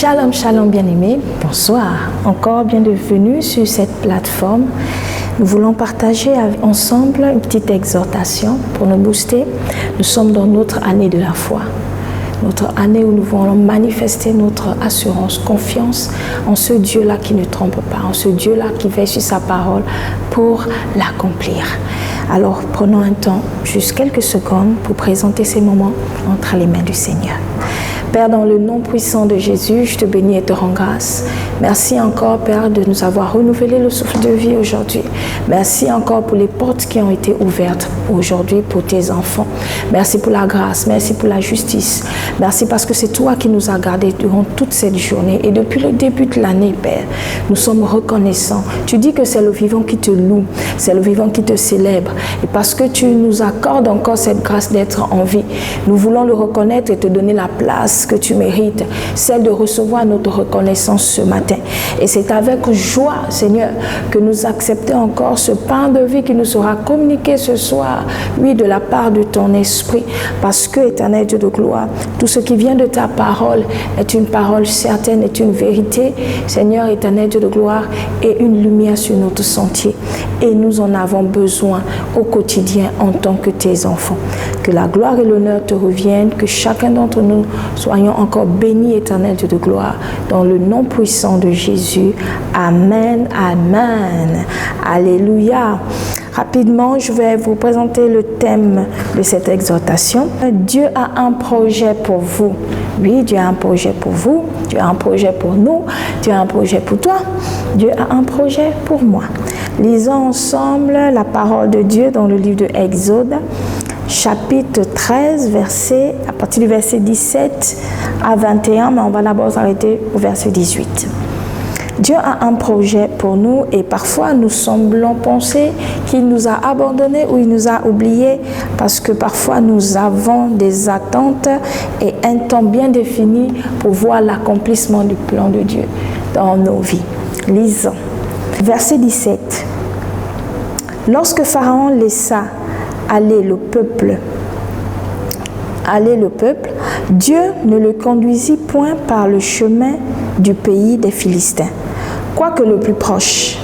Shalom, shalom bien-aimés, bonsoir. Encore bienvenue sur cette plateforme. Nous voulons partager ensemble une petite exhortation pour nous booster. Nous sommes dans notre année de la foi. Notre année où nous voulons manifester notre assurance, confiance en ce Dieu-là qui ne trompe pas, en ce Dieu-là qui veille sur sa parole pour l'accomplir. Alors prenons un temps, juste quelques secondes, pour présenter ces moments entre les mains du Seigneur. Père, dans le nom puissant de Jésus, je te bénis et te rends grâce. Merci encore, Père, de nous avoir renouvelé le souffle de vie aujourd'hui. Merci encore pour les portes qui ont été ouvertes aujourd'hui pour tes enfants. Merci pour la grâce, merci pour la justice. Merci parce que c'est toi qui nous as gardés durant toute cette journée. Et depuis le début de l'année, Père, nous sommes reconnaissants. Tu dis que c'est le vivant qui te loue, c'est le vivant qui te célèbre. Et parce que tu nous accordes encore cette grâce d'être en vie, nous voulons le reconnaître et te donner la place que tu mérites, celle de recevoir notre reconnaissance ce matin. Et c'est avec joie, Seigneur, que nous acceptons encore ce pain de vie qui nous sera communiqué ce soir, oui, de la part de ton esprit, parce que, éternel Dieu de gloire, tout ce qui vient de ta parole est une parole certaine, est une vérité, Seigneur, éternel Dieu de gloire, et une lumière sur notre sentier. Et nous en avons besoin au quotidien en tant que tes enfants. Que la gloire et l'honneur te reviennent, que chacun d'entre nous soyons encore bénis, éternel Dieu de gloire, dans le nom puissant de Jésus. Amen, amen. Alléluia. Rapidement, je vais vous présenter le thème de cette exhortation. Dieu a un projet pour vous. Oui, Dieu a un projet pour vous. Dieu a un projet pour nous. Dieu a un projet pour toi. Dieu a un projet pour moi. Lisons ensemble la parole de Dieu dans le livre de Exode, chapitre 13, à partir du verset 17 à 21, mais on va d'abord s'arrêter au verset 18. Dieu a un projet pour nous et parfois nous semblons penser qu'il nous a abandonnés ou il nous a oubliés parce que parfois nous avons des attentes et un temps bien défini pour voir l'accomplissement du plan de Dieu dans nos vies. Lisons. Verset 17. Lorsque Pharaon laissa aller le peuple, Dieu ne le conduisit point par le chemin du pays des Philistins, quoique le plus proche.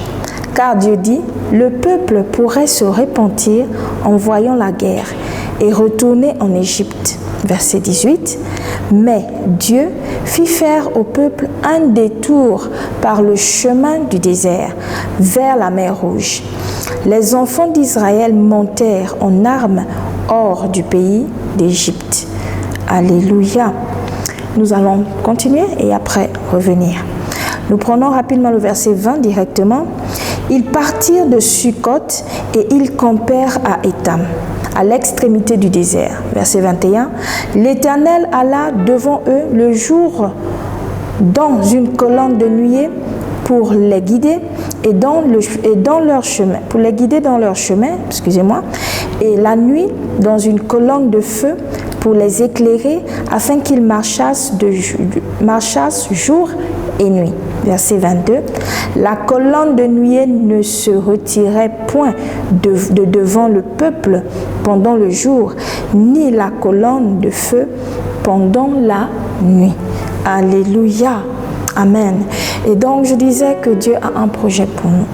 Car Dieu dit, le peuple pourrait se repentir en voyant la guerre et retourner en Égypte. Verset 18. Mais Dieu fit faire au peuple un détour par le chemin du désert, vers la mer Rouge. Les enfants d'Israël montèrent en armes hors du pays d'Égypte. Alléluia. Nous allons continuer et après revenir. Nous prenons rapidement le verset 20 directement. Ils partirent de Sukkot et ils campèrent à Étam, à l'extrémité du désert. Verset 21. L'Éternel alla devant eux le jour dans une colonne de nuée pour les guider et dans leur chemin, et la nuit dans une colonne de feu pour les éclairer afin qu'ils marchassent jour et nuit. Verset 22. La colonne de nuée ne se retirait point de devant le peuple pendant le jour, ni la colonne de feu pendant la nuit. Alléluia. Amen. Et donc, je disais que Dieu a un projet pour nous.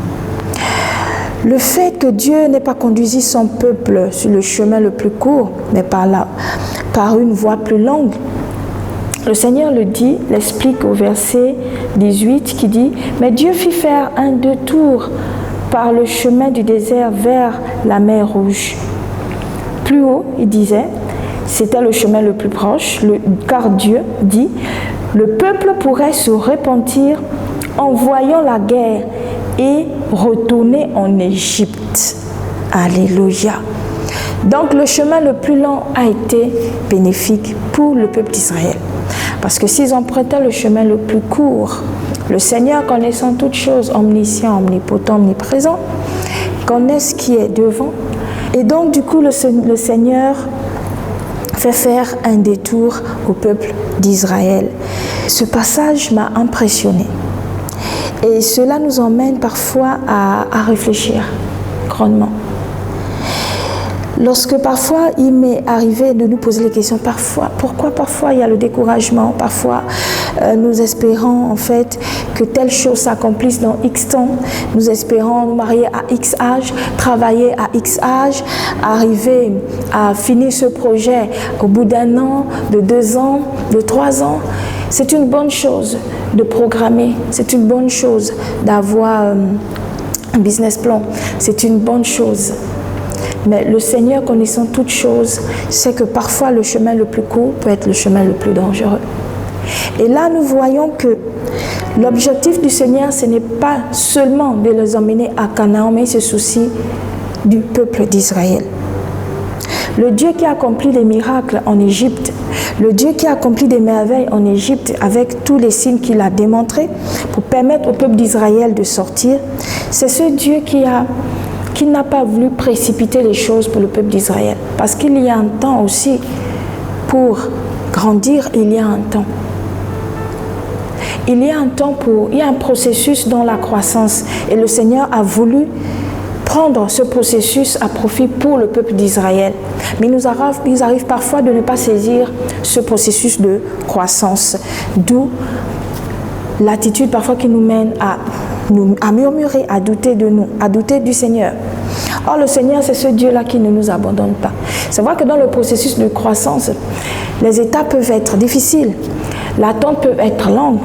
Le fait que Dieu n'ait pas conduit son peuple sur le chemin le plus court, mais par une voie plus longue, le Seigneur le dit, l'explique au verset 18 qui dit « Mais Dieu fit faire un détour par le chemin du désert vers la mer Rouge. » Plus haut, il disait, c'était le chemin le plus proche, car Dieu dit « Le peuple pourrait se repentir en voyant la guerre et retourner en Égypte. » Alléluia. Donc le chemin le plus long a été bénéfique pour le peuple d'Israël. Parce que s'ils empruntaient le chemin le plus court, le Seigneur, connaissant toutes choses, omniscient, omnipotent, omniprésent, connaît ce qui est devant. Et donc du coup le Seigneur fait faire un détour au peuple d'Israël. Ce passage m'a impressionné. Et cela nous emmène parfois à réfléchir grandement. Lorsque parfois il m'est arrivé de nous poser les questions, pourquoi parfois il y a le découragement, parfois nous espérons en fait que telle chose s'accomplisse dans X temps, nous espérons nous marier à X âge, travailler à X âge, arriver à finir ce projet au bout d'1 an, de 2 ans, de 3 ans. C'est une bonne chose de programmer, c'est une bonne chose d'avoir un business plan, c'est une bonne chose. Mais le Seigneur, connaissant toutes choses, sait que parfois le chemin le plus court peut être le chemin le plus dangereux. Et là, nous voyons que l'objectif du Seigneur, ce n'est pas seulement de les emmener à Canaan, mais il se soucie du peuple d'Israël. Le Dieu qui a accompli des miracles en Égypte, le Dieu qui a accompli des merveilles en Égypte avec tous les signes qu'il a démontrés pour permettre au peuple d'Israël de sortir, c'est ce Dieu qui n'a pas voulu précipiter les choses pour le peuple d'Israël. Parce qu'il y a un temps aussi pour grandir, il y a un temps. Il y a un processus dans la croissance et le Seigneur a voulu prendre ce processus à profit pour le peuple d'Israël. Mais il arrive parfois de ne pas saisir ce processus de croissance, d'où l'attitude parfois qui nous mène à murmurer, à douter de nous, à douter du Seigneur. Or, le Seigneur, c'est ce Dieu-là qui ne nous abandonne pas. C'est vrai que dans le processus de croissance, les étapes peuvent être difficiles, l'attente peut être longue,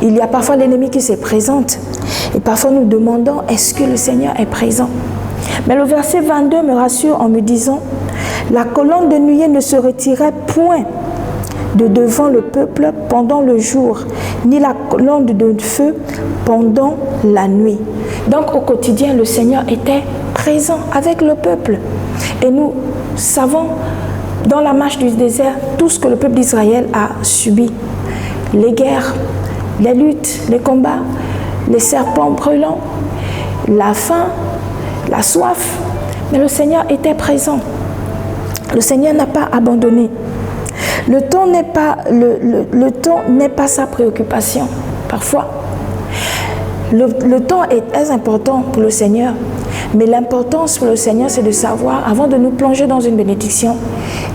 il y a parfois l'ennemi qui se présente, et parfois nous demandons, est-ce que le Seigneur est présent? Mais le verset 22 me rassure en me disant, la colonne de nuée ne se retirait point de devant le peuple pendant le jour, ni la colonne de feu pendant la nuit. Donc au quotidien, le Seigneur était présent avec le peuple. Et nous savons, dans la marche du désert, tout ce que le peuple d'Israël a subi. Les guerres, les luttes, les combats, les serpents brûlants, la faim, la soif. Mais le Seigneur était présent. Le Seigneur n'a pas abandonné. Le temps n'est pas sa préoccupation, parfois. Le temps est très important pour le Seigneur, mais l'importance pour le Seigneur, c'est de savoir, avant de nous plonger dans une bénédiction,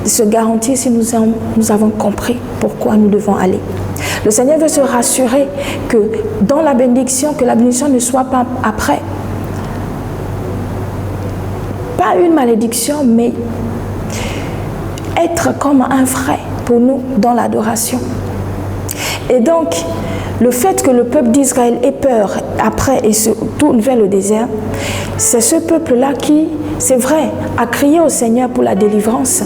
de se garantir si nous avons compris pourquoi nous devons aller. Le Seigneur veut se rassurer que dans la bénédiction, que la bénédiction ne soit pas après. Pas une malédiction, mais être comme un frère pour nous dans l'adoration. Et donc, le fait que le peuple d'Israël ait peur après et se tourne vers le désert, c'est ce peuple-là qui, c'est vrai, a crié au Seigneur pour la délivrance.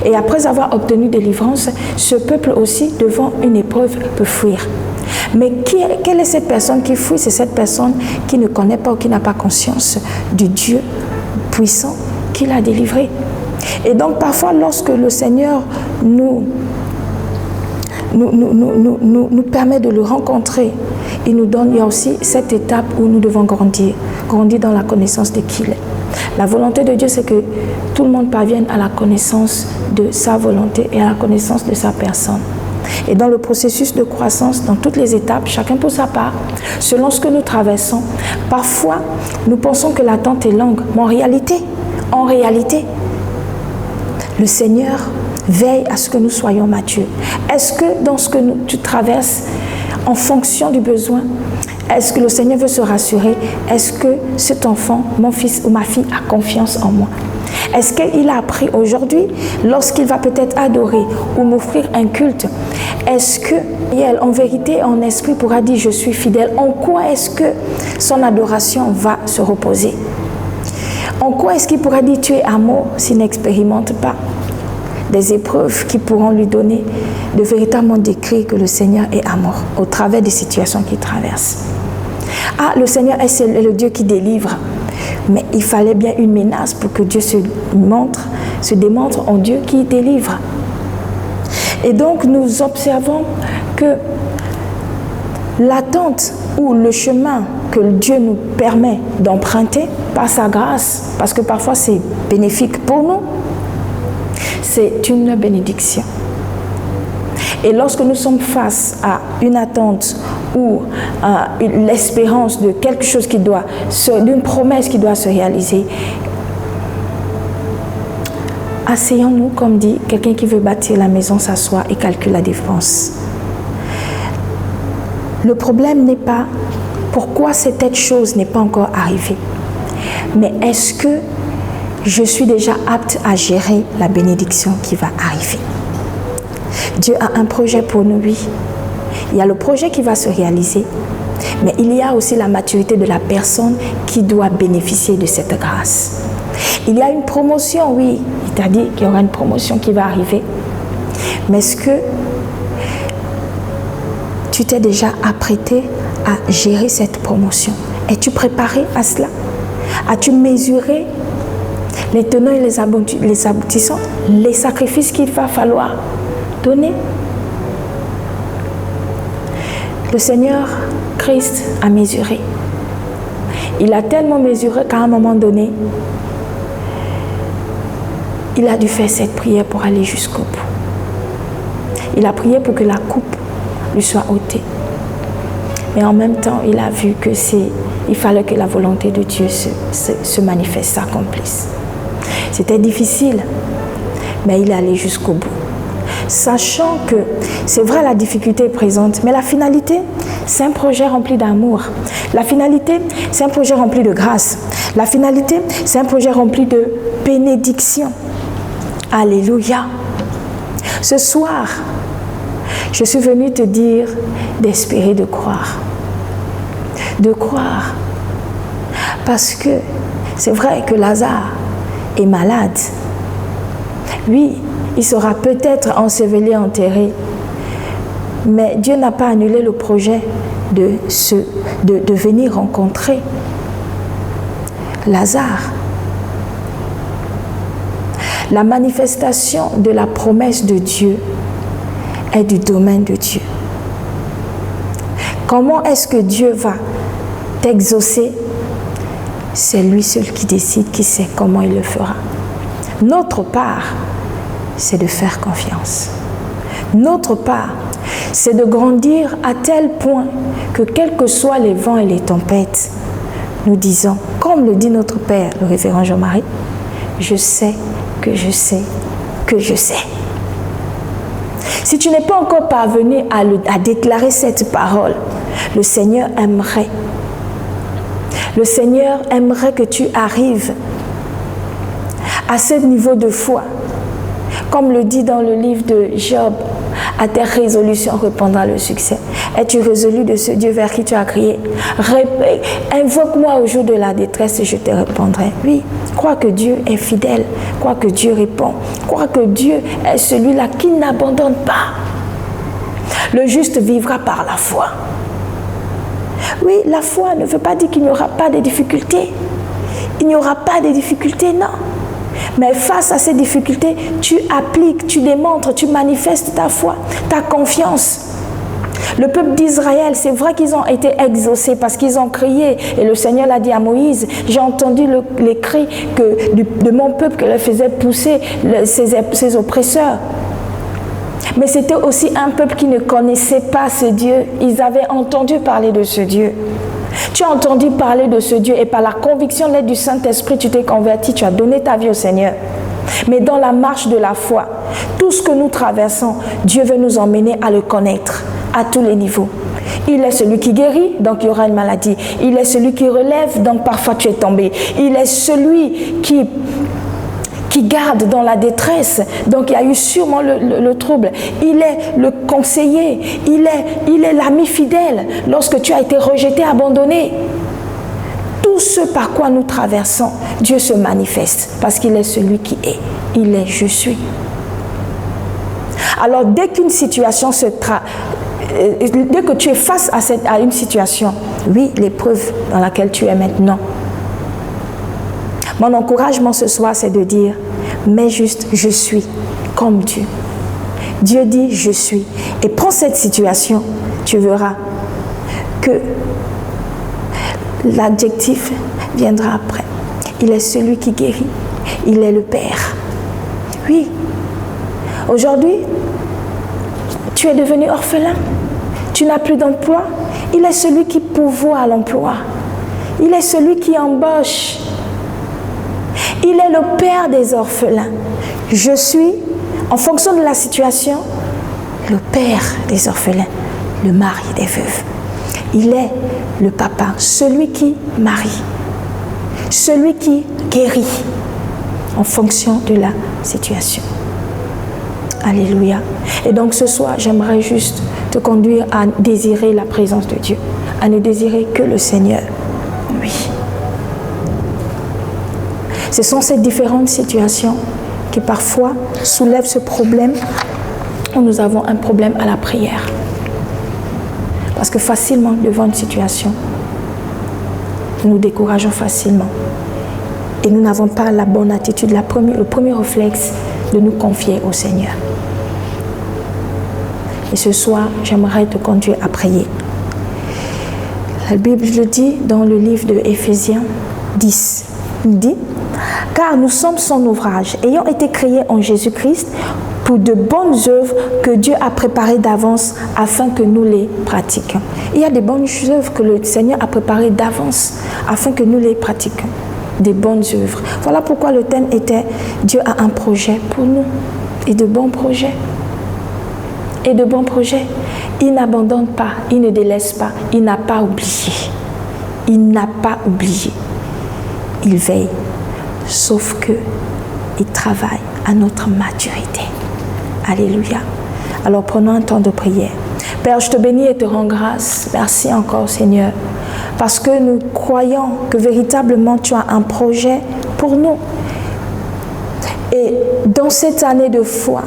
Et après avoir obtenu délivrance, ce peuple aussi, devant une épreuve, peut fuir. Mais quelle est cette personne qui fuit? C'est cette personne qui ne connaît pas ou qui n'a pas conscience du Dieu puissant qui l'a délivré. Et donc parfois, lorsque le Seigneur nous permet de le rencontrer, il y a aussi cette étape où nous devons grandir dans la connaissance de qui il est. La volonté de Dieu, c'est que tout le monde parvienne à la connaissance de sa volonté et à la connaissance de sa personne. Et dans le processus de croissance, dans toutes les étapes, chacun pour sa part, selon ce que nous traversons, parfois nous pensons que l'attente est longue, mais en réalité, le Seigneur veille à ce que nous soyons matures. Est-ce que dans ce que tu traverses, en fonction du besoin, est-ce que le Seigneur veut se rassurer? Est-ce que cet enfant, mon fils ou ma fille, a confiance en moi? Est-ce qu'il a appris aujourd'hui, lorsqu'il va peut-être adorer ou m'offrir un culte, est-ce qu'elle, en vérité, en esprit, pourra dire « je suis fidèle » En quoi est-ce que son adoration va se reposer? En quoi est-ce qu'il pourra dire « tu es amour » s'il n'expérimente pas des épreuves qui pourront lui donner de véritablement décrire que le Seigneur est amour au travers des situations qu'il traverse? Ah, le Seigneur est le Dieu qui délivre. Mais il fallait bien une menace pour que Dieu se démontre en Dieu qui délivre. Et donc nous observons que l'attente ou le chemin que Dieu nous permet d'emprunter par sa grâce, parce que parfois c'est bénéfique pour nous, c'est une bénédiction. Et lorsque nous sommes face à une attente ou l'espérance de quelque chose d'une promesse qui doit se réaliser, asseyons-nous, comme dit quelqu'un qui veut bâtir la maison, s'assoit et calcule la dépense. Le problème n'est pas pourquoi cette chose n'est pas encore arrivée, mais est-ce que je suis déjà apte à gérer la bénédiction qui va arriver? Dieu a un projet pour nous, oui. Il y a le projet qui va se réaliser, mais il y a aussi la maturité de la personne qui doit bénéficier de cette grâce. Il y a une promotion, oui. Il t'a dit qu'il y aura une promotion qui va arriver. Mais est-ce que tu t'es déjà apprêté à gérer cette promotion? Es-tu préparé à cela? As-tu mesuré les tenants et les aboutissants, les sacrifices qu'il va falloir donner? Le Seigneur Christ a mesuré. Il a tellement mesuré qu'à un moment donné, il a dû faire cette prière pour aller jusqu'au bout. Il a prié pour que la coupe lui soit ôtée. Mais en même temps, il a vu que il fallait que la volonté de Dieu se manifeste, s'accomplisse. C'était difficile, mais il est allé jusqu'au bout. Sachant que c'est vrai, la difficulté est présente, mais la finalité, c'est un projet rempli d'amour. La finalité, c'est un projet rempli de grâce. La finalité, c'est un projet rempli de bénédiction. Alléluia. Ce soir, je suis venue te dire d'espérer, de croire. De croire. Parce que c'est vrai que Lazare est malade. Oui, il sera peut-être enseveli, enterré. Mais Dieu n'a pas annulé le projet de venir rencontrer Lazare. La manifestation de la promesse de Dieu est du domaine de Dieu. Comment est-ce que Dieu va t'exaucer? C'est lui seul qui décide, qui sait comment il le fera. Notre part, c'est de faire confiance. Notre part, c'est de grandir à tel point que quels que soient les vents et les tempêtes, nous disons, comme le dit notre Père, le révérend Jean-Marie, je sais que je sais que je sais. Si tu n'es pas encore parvenu à déclarer cette parole, le Seigneur aimerait. Le Seigneur aimerait que tu arrives à ce niveau de foi. Comme le dit dans le livre de Job, à tes résolutions répondra le succès. Es-tu résolu de ce Dieu vers qui tu as crié? Invoque-moi au jour de la détresse et je te répondrai. Oui, crois que Dieu est fidèle, crois que Dieu répond, crois que Dieu est celui-là qui n'abandonne pas. Le juste vivra par la foi. Oui, la foi ne veut pas dire qu'il n'y aura pas de difficultés. Il n'y aura pas de difficultés, non. Mais face à ces difficultés, tu appliques, tu démontres, tu manifestes ta foi, ta confiance. Le peuple d'Israël, c'est vrai qu'ils ont été exaucés parce qu'ils ont crié. Et le Seigneur l'a dit à Moïse, j'ai entendu les cris de mon peuple que le faisait pousser ses oppresseurs. Mais c'était aussi un peuple qui ne connaissait pas ce Dieu. Ils avaient entendu parler de ce Dieu. Tu as entendu parler de ce Dieu et par la conviction, l'aide du Saint-Esprit, tu t'es converti, tu as donné ta vie au Seigneur. Mais dans la marche de la foi, tout ce que nous traversons, Dieu veut nous emmener à le connaître à tous les niveaux. Il est celui qui guérit, donc il y aura une maladie. Il est celui qui relève, donc parfois tu es tombé. Il est celui qui garde dans la détresse, donc il y a eu sûrement le trouble. Il est le conseiller, il est l'ami fidèle lorsque tu as été rejeté, abandonné. Tout ce par quoi nous traversons, Dieu se manifeste parce qu'il est celui qui est. Il est je suis. Alors dès qu'une situation dès que tu es face à une situation, oui, l'épreuve dans laquelle tu es maintenant, mon encouragement ce soir, c'est de dire, mais juste, je suis comme Dieu. Dieu dit, je suis. Et prends cette situation, tu verras que l'adjectif viendra après. Il est celui qui guérit. Il est le Père. Oui. Aujourd'hui, tu es devenu orphelin. Tu n'as plus d'emploi. Il est celui qui pourvoit à l'emploi. Il est celui qui embauche. Il est le Père des orphelins. Je suis, en fonction de la situation, le Père des orphelins, le mari des veuves. Il est le papa, celui qui marie, celui qui guérit en fonction de la situation. Alléluia. Et donc ce soir, j'aimerais juste te conduire à désirer la présence de Dieu, à ne désirer que le Seigneur. Oui. Ce sont ces différentes situations qui parfois soulèvent ce problème où nous avons un problème à la prière. Parce que facilement, devant une situation, nous nous décourageons facilement. Et nous n'avons pas la bonne attitude, le premier réflexe de nous confier au Seigneur. Et ce soir, j'aimerais te conduire à prier. La Bible le dit dans le livre de Éphésiens 10. Il dit, « Car nous sommes son ouvrage, ayant été créés en Jésus-Christ pour de bonnes œuvres que Dieu a préparées d'avance afin que nous les pratiquions. » Il y a des bonnes œuvres que le Seigneur a préparées d'avance afin que nous les pratiquions. Des bonnes œuvres. Voilà pourquoi le thème était « Dieu a un projet pour nous » et de bons projets. Et de bons projets. Il n'abandonne pas, il ne délaisse pas, il n'a pas oublié. Il n'a pas oublié. Il veille, sauf que il travaille à notre maturité. Alléluia. Alors prenons un temps de prière. Père, je te bénis et te rends grâce. Merci encore, Seigneur, parce que nous croyons que véritablement tu as un projet pour nous. Et dans cette année de foi,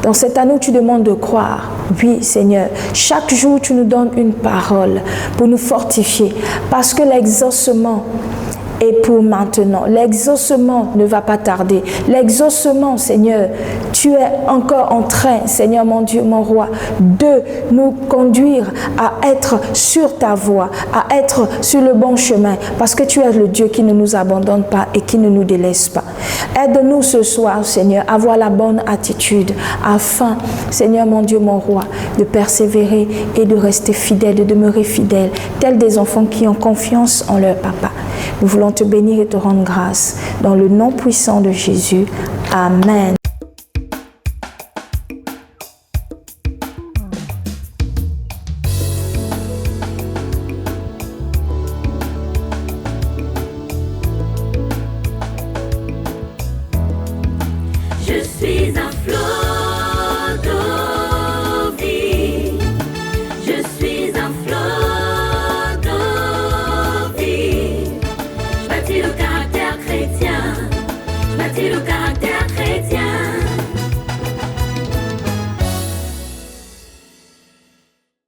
dans cette année où tu demandes de croire, oui Seigneur, chaque jour tu nous donnes une parole pour nous fortifier, parce que l'exaucement est pour maintenant. L'exaucement ne va pas tarder. L'exaucement, Seigneur, tu es encore en train, Seigneur mon Dieu, mon roi, de nous conduire à être sur ta voie, à être sur le bon chemin, parce que tu es le Dieu qui ne nous abandonne pas et qui ne nous délaisse pas. Aide-nous ce soir, Seigneur, à avoir la bonne attitude, afin, Seigneur mon Dieu, mon roi, de persévérer et de rester fidèle, de demeurer fidèle, tels des enfants qui ont confiance en leur papa. Nous voulons te bénir et te rendre grâce. Dans le nom puissant de Jésus. Amen.